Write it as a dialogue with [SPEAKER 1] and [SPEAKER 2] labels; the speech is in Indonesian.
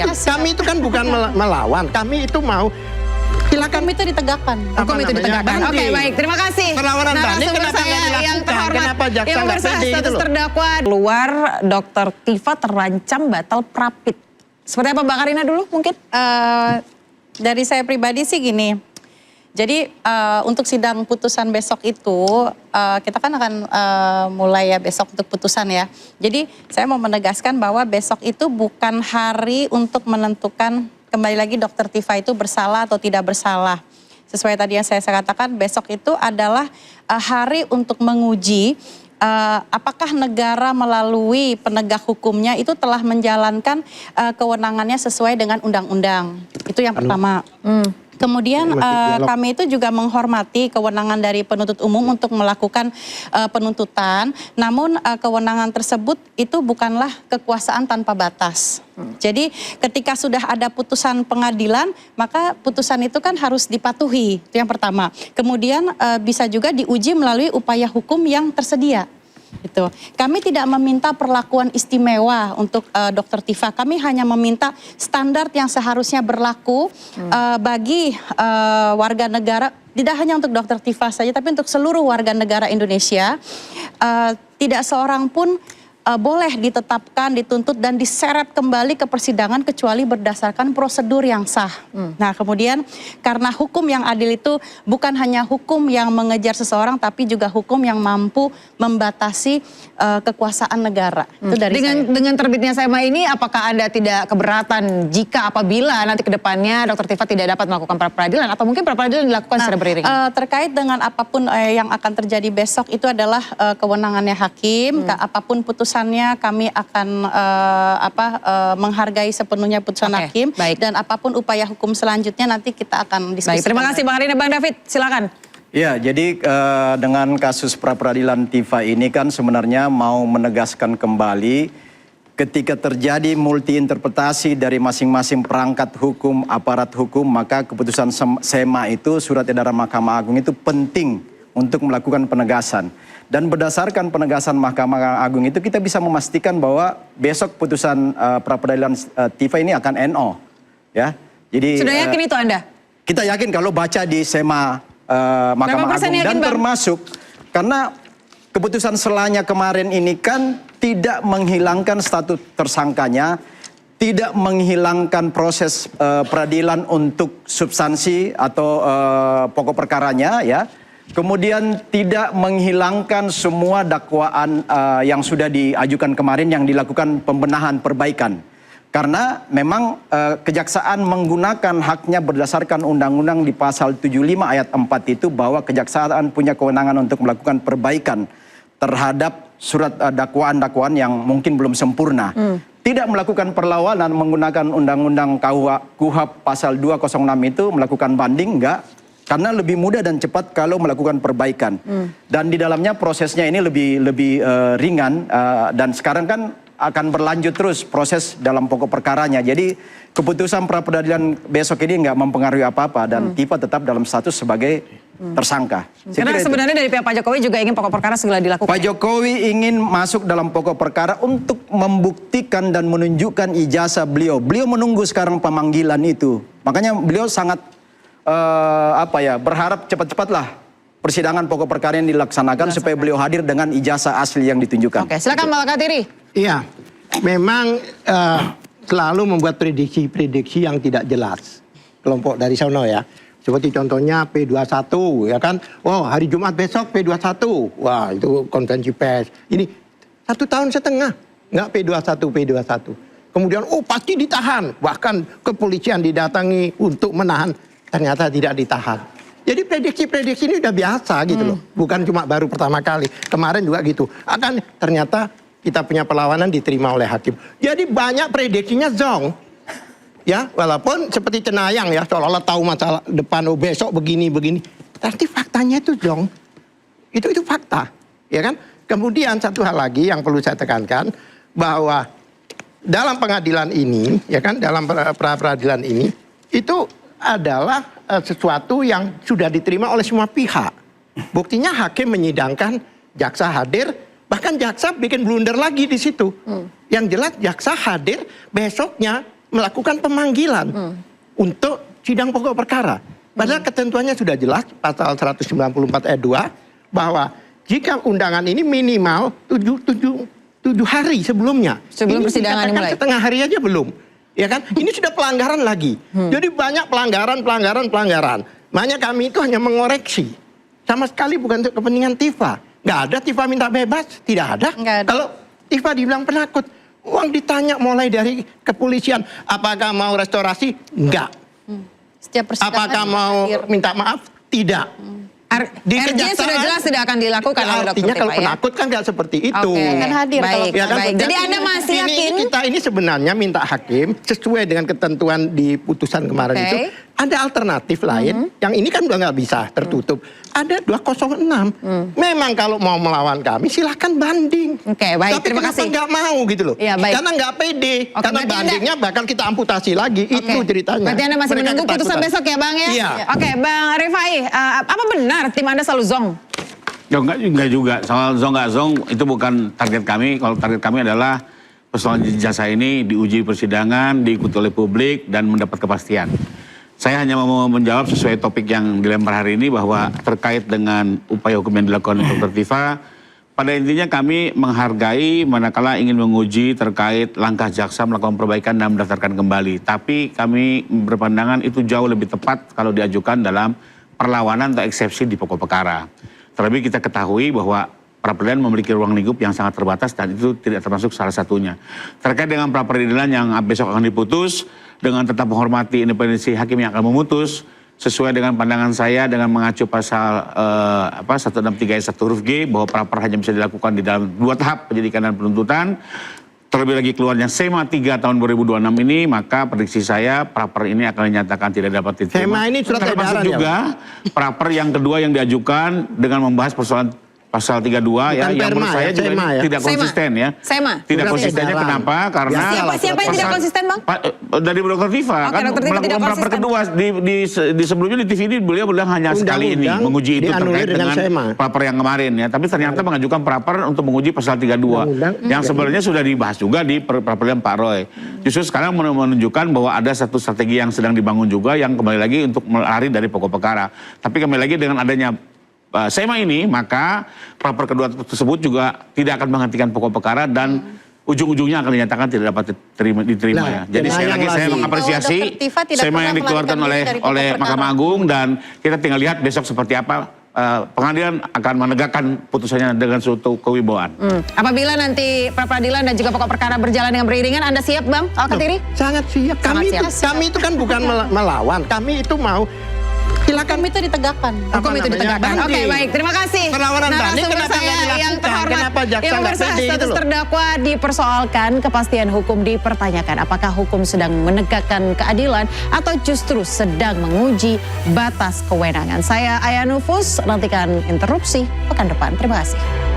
[SPEAKER 1] kami itu kan bukan melawan, kami itu mau silakan
[SPEAKER 2] Hukum itu ditegakkan.
[SPEAKER 3] Hukum itu ditegakkan. Oke, baik. Terima kasih.
[SPEAKER 1] Perlawanan banding
[SPEAKER 3] Narasumber
[SPEAKER 1] kenapa
[SPEAKER 3] saya
[SPEAKER 1] nggak dilakukan?
[SPEAKER 3] yang terhormat,
[SPEAKER 1] Kenapa jaksa
[SPEAKER 3] yang
[SPEAKER 1] nggak
[SPEAKER 3] bersah
[SPEAKER 1] pede gitu
[SPEAKER 3] status
[SPEAKER 1] loh?
[SPEAKER 3] terdakwa. Keluar, Dr. Tifa terancam batal prapit. Seperti apa Mbak Karina dulu mungkin?
[SPEAKER 2] Dari saya pribadi sih gini. Jadi untuk sidang putusan besok itu kita kan akan mulai ya besok untuk putusan ya. Jadi saya mau menegaskan bahwa besok itu bukan hari untuk menentukan kembali lagi Dr. Tifa itu bersalah atau tidak bersalah. Sesuai tadi yang saya katakan, besok itu adalah hari untuk menguji apakah negara melalui penegak hukumnya itu telah menjalankan kewenangannya sesuai dengan undang-undang. Itu yang pertama. Kemudian kami itu juga menghormati kewenangan dari penuntut umum untuk melakukan penuntutan. Namun kewenangan tersebut itu bukanlah kekuasaan tanpa batas. Jadi ketika sudah ada putusan pengadilan, maka putusan itu kan harus dipatuhi. Itu yang pertama. Kemudian bisa juga diuji melalui upaya hukum yang tersedia. Gitu. Kami tidak meminta perlakuan istimewa untuk Dr. Tifa. Kami hanya meminta standar yang seharusnya berlaku bagi warga negara, tidak hanya untuk Dr. Tifa saja, tapi untuk seluruh warga negara Indonesia. Tidak seorang pun boleh ditetapkan, dituntut dan diseret kembali ke persidangan kecuali berdasarkan prosedur yang sah. Nah kemudian karena hukum yang adil itu bukan hanya hukum yang mengejar seseorang, tapi juga hukum yang mampu membatasi kekuasaan negara. Itu dari
[SPEAKER 3] dengan terbitnya SEMA ini, apakah Anda tidak keberatan jika apabila nanti ke depannya Dr. Tifa tidak dapat melakukan pra-peradilan atau mungkin pra-peradilan dilakukan secara beriringan?
[SPEAKER 2] Terkait dengan apapun yang akan terjadi besok itu adalah kewenangannya hakim. Apapun putusannya kami akan menghargai sepenuhnya putusan hakim.
[SPEAKER 3] Baik.
[SPEAKER 2] Dan apapun upaya hukum selanjutnya nanti kita akan diskusikan.
[SPEAKER 3] Baik, terima kasih Bang Karina. Bang David, silakan.
[SPEAKER 4] Ya, jadi dengan kasus pra-peradilan Tifa ini kan sebenarnya mau menegaskan kembali ketika terjadi multi interpretasi dari masing-masing perangkat hukum, aparat hukum, maka keputusan SEMA itu, surat edaran Mahkamah Agung itu penting untuk melakukan penegasan. Dan berdasarkan penegasan Mahkamah Agung itu kita bisa memastikan bahwa besok putusan pra-peradilan Tifa ini akan NO. Ya. Jadi
[SPEAKER 3] sudah yakin itu Anda?
[SPEAKER 4] Kita yakin kalau baca di SEMA Mahkamah Agung dan termasuk karena keputusan selanya kemarin ini kan tidak menghilangkan status tersangkanya, tidak menghilangkan proses peradilan untuk substansi atau pokok perkaranya ya. Kemudian tidak menghilangkan semua dakwaan yang sudah diajukan kemarin yang dilakukan pembenahan perbaikan. Karena memang kejaksaan menggunakan haknya berdasarkan undang-undang di pasal 75 ayat 4 itu bahwa kejaksaan punya kewenangan untuk melakukan perbaikan terhadap surat dakwaan-dakwaan yang mungkin belum sempurna. Tidak melakukan perlawanan menggunakan undang-undang KUHP pasal 206 itu melakukan banding, enggak. Karena lebih mudah dan cepat kalau melakukan perbaikan. Dan di dalamnya prosesnya ini lebih ringan dan sekarang kan akan berlanjut terus proses dalam pokok perkaranya. Jadi keputusan pra-peradilan besok ini nggak mempengaruhi apa-apa dan Tifa tetap dalam status sebagai tersangka.
[SPEAKER 3] Karena sebenarnya dari pihak Pak Jokowi juga ingin pokok perkara segera dilakukan.
[SPEAKER 4] Pak Jokowi ingin masuk dalam pokok perkara untuk membuktikan dan menunjukkan ijazah beliau. Beliau menunggu sekarang pemanggilan itu. Makanya beliau sangat berharap cepat-cepatlah persidangan pokok perkara yang dilaksanakan supaya beliau hadir dengan ijazah asli yang ditunjukkan.
[SPEAKER 3] Oke, silakan Mbak Katiri.
[SPEAKER 1] Iya, memang selalu membuat prediksi-prediksi yang tidak jelas. Kelompok dari sana ya. Seperti contohnya P21 ya kan. Oh hari Jumat besok P21. Wah itu konvensi pers. Ini 1,5 tahun nggak P21. Kemudian oh pasti ditahan. Bahkan kepolisian didatangi untuk menahan. Ternyata tidak ditahan. Jadi prediksi-prediksi ini udah biasa gitu loh. Bukan cuma baru pertama kali. Kemarin juga gitu. Ternyata kita punya perlawanan diterima oleh hakim. Jadi banyak prediksinya zong. Ya, walaupun seperti cenayang ya, seolah-olah tahu masalah depan, oh besok begini. Tapi faktanya itu zong. Itu fakta, ya kan? Kemudian satu hal lagi yang perlu saya tekankan, bahwa dalam pengadilan ini, ya kan, dalam pra-peradilan ini, itu adalah sesuatu yang sudah diterima oleh semua pihak. Buktinya hakim menyidangkan, jaksa hadir, bahkan jaksa bikin blunder lagi di situ. Yang jelas jaksa hadir besoknya melakukan pemanggilan untuk sidang pokok perkara. Padahal ketentuannya sudah jelas pasal 194 ayat 2 bahwa jika undangan ini minimal 7 hari sebelumnya.
[SPEAKER 3] Sebelum persidangan
[SPEAKER 1] dikatakan
[SPEAKER 3] dimulai.
[SPEAKER 1] setengah hari aja belum. Ya kan? Ini sudah pelanggaran lagi. Jadi banyak pelanggaran. Makanya kami itu hanya mengoreksi. Sama sekali bukan untuk kepentingan Tifa. Nggak ada Tifa minta bebas, tidak ada.
[SPEAKER 2] Nggak ada.
[SPEAKER 1] Kalau Tifa dibilang penakut, uang ditanya mulai dari kepolisian, apakah mau restorasi? Enggak.
[SPEAKER 2] Setiap persidangan
[SPEAKER 1] Apakah mau
[SPEAKER 2] hadir.
[SPEAKER 1] minta maaf? Tidak. Di
[SPEAKER 3] RJ sudah
[SPEAKER 1] kejaksaan,
[SPEAKER 3] jelas tidak akan dilakukan oleh Dr.
[SPEAKER 1] artinya kalau
[SPEAKER 3] Tifa ya.
[SPEAKER 1] penakut kan nggak seperti itu.
[SPEAKER 3] Oke.
[SPEAKER 2] Kan hadir kalau
[SPEAKER 3] Baik,
[SPEAKER 1] Ya kan?
[SPEAKER 3] baik.
[SPEAKER 1] Dan
[SPEAKER 3] Jadi Anda masih yakin?
[SPEAKER 1] Kita ini sebenarnya minta hakim sesuai dengan ketentuan di putusan kemarin
[SPEAKER 3] Oke.
[SPEAKER 1] itu. Ada alternatif lain, yang ini kan udah nggak bisa tertutup. Ada 206. Memang kalau mau melawan kami silahkan banding.
[SPEAKER 3] Oke, baik.
[SPEAKER 1] Tapi
[SPEAKER 3] Terima
[SPEAKER 1] kenapa
[SPEAKER 3] kasih.
[SPEAKER 1] nggak mau gitu loh?
[SPEAKER 3] Iya, baik.
[SPEAKER 1] Karena nggak pede.
[SPEAKER 3] Oke,
[SPEAKER 1] Karena
[SPEAKER 3] berarti
[SPEAKER 1] bandingnya bakal kita amputasi lagi.
[SPEAKER 3] Oke.
[SPEAKER 1] Itu ceritanya.
[SPEAKER 3] Berarti Anda masih
[SPEAKER 1] Mereka
[SPEAKER 3] menunggu putusan
[SPEAKER 1] ketakutan.
[SPEAKER 3] besok ya Bang ya?
[SPEAKER 1] Iya.
[SPEAKER 3] Oke, Bang Rifai, apa benar tim Anda selalu zong?
[SPEAKER 5] Ya enggak juga, soal zong nggak zong itu bukan target kami. Kalau target kami adalah persoalan jasa ini diuji persidangan, diikuti oleh publik dan mendapat kepastian. Saya hanya mau menjawab sesuai topik yang dilempar hari ini bahwa terkait dengan upaya hukum yang dilakukan oleh Dr. Tifa, pada intinya kami menghargai manakala ingin menguji terkait langkah jaksa melakukan perbaikan dan mendaftarkan kembali. Tapi kami berpandangan itu jauh lebih tepat kalau diajukan dalam perlawanan atau eksepsi di pokok perkara. Terlebih kita ketahui bahwa pra peradilan memiliki ruang lingkup yang sangat terbatas dan itu tidak termasuk salah satunya. Terkait dengan pra peradilan yang besok akan diputus, dengan tetap menghormati independensi hakim yang akan memutus, sesuai dengan pandangan saya dengan mengacu pasal 163 ayat 1 huruf G bahwa pra peradilan hanya bisa dilakukan di dalam 2 tahap penyidikan dan penuntutan. Terlebih lagi keluarnya SEMA 3 tahun 2026 ini, maka prediksi saya praper ini akan dinyatakan tidak dapat diterima.
[SPEAKER 1] SEMA ini surat
[SPEAKER 5] Termasuk
[SPEAKER 1] edaran ya,
[SPEAKER 5] juga praper yang kedua yang diajukan dengan membahas persoalan pasal 32 ya, yang menurut
[SPEAKER 1] Perma
[SPEAKER 5] saya
[SPEAKER 1] ya,
[SPEAKER 5] juga
[SPEAKER 1] SEMA ya.
[SPEAKER 5] tidak konsisten ya.
[SPEAKER 3] SEMA.
[SPEAKER 5] Tidak
[SPEAKER 1] Surat
[SPEAKER 5] konsistennya
[SPEAKER 1] edaran.
[SPEAKER 5] kenapa? Karena
[SPEAKER 3] Siapa yang tidak konsisten Bang?
[SPEAKER 5] Dari Dr. Tifa
[SPEAKER 3] Oke,
[SPEAKER 5] kan
[SPEAKER 3] Dr. Tifa tidak
[SPEAKER 5] melakukan praper
[SPEAKER 3] konsisten.
[SPEAKER 5] kedua di sebelumnya di TV ini beliau bilang hanya sekali ini
[SPEAKER 1] Undang-undang
[SPEAKER 5] menguji itu
[SPEAKER 1] dianulir
[SPEAKER 5] terkait
[SPEAKER 1] dengan
[SPEAKER 5] dengan
[SPEAKER 1] SEMA.
[SPEAKER 5] praper yang kemarin ya, tapi ternyata mengajukan praper untuk menguji pasal 32
[SPEAKER 1] Undang-undang.
[SPEAKER 5] yang sebenarnya sudah dibahas juga di peradilan Pak Roy. Justru sekarang menunjukkan bahwa ada satu strategi yang sedang dibangun juga yang kembali lagi untuk melari dari pokok perkara. Tapi kembali lagi dengan adanya SEMA ini, maka praper kedua tersebut juga tidak akan menghentikan pokok perkara dan ujung-ujungnya akan dinyatakan tidak dapat diterima
[SPEAKER 1] Nah,
[SPEAKER 5] ya. Jadi
[SPEAKER 1] nah,
[SPEAKER 5] sekali
[SPEAKER 1] yang
[SPEAKER 5] lagi saya
[SPEAKER 1] lagi.
[SPEAKER 5] mengapresiasi
[SPEAKER 2] Bahwa Dr. Tifa tidak
[SPEAKER 5] SEMA yang
[SPEAKER 2] pernah
[SPEAKER 5] dikeluarkan
[SPEAKER 2] melarikan
[SPEAKER 5] oleh
[SPEAKER 2] diri dari pokok perkara.
[SPEAKER 5] Mahkamah Agung dan kita tinggal lihat besok seperti apa pengadilan akan menegakkan putusannya dengan suatu kewibawaan.
[SPEAKER 3] Apabila nanti pra peradilan dan juga pokok perkara berjalan dengan beriringan, Anda siap Bang Al-Katiri?
[SPEAKER 1] Sangat siap.
[SPEAKER 3] Sangat siap.
[SPEAKER 1] Kami itu kan bukan melawan. Kami itu mau silakan
[SPEAKER 2] Hukum itu ditegakkan.
[SPEAKER 3] Hukum itu
[SPEAKER 1] namanya,
[SPEAKER 3] ditegakkan. Oke,
[SPEAKER 1] banding.
[SPEAKER 3] baik. Terima kasih.
[SPEAKER 1] Perlawanan banding
[SPEAKER 3] Narasumber
[SPEAKER 1] kenapa
[SPEAKER 3] saya
[SPEAKER 1] nggak dilakukan?
[SPEAKER 3] yang terhormat.
[SPEAKER 1] Kenapa jaksa
[SPEAKER 3] Ya,
[SPEAKER 1] nggak
[SPEAKER 3] pemirsa,
[SPEAKER 1] pede gitu
[SPEAKER 3] status
[SPEAKER 1] loh?
[SPEAKER 3] terdakwa dipersoalkan, kepastian hukum dipertanyakan. Apakah hukum sedang menegakkan keadilan atau justru sedang menguji batas kewenangan? Saya Aya Nufus, nantikan interupsi pekan depan. Terima kasih.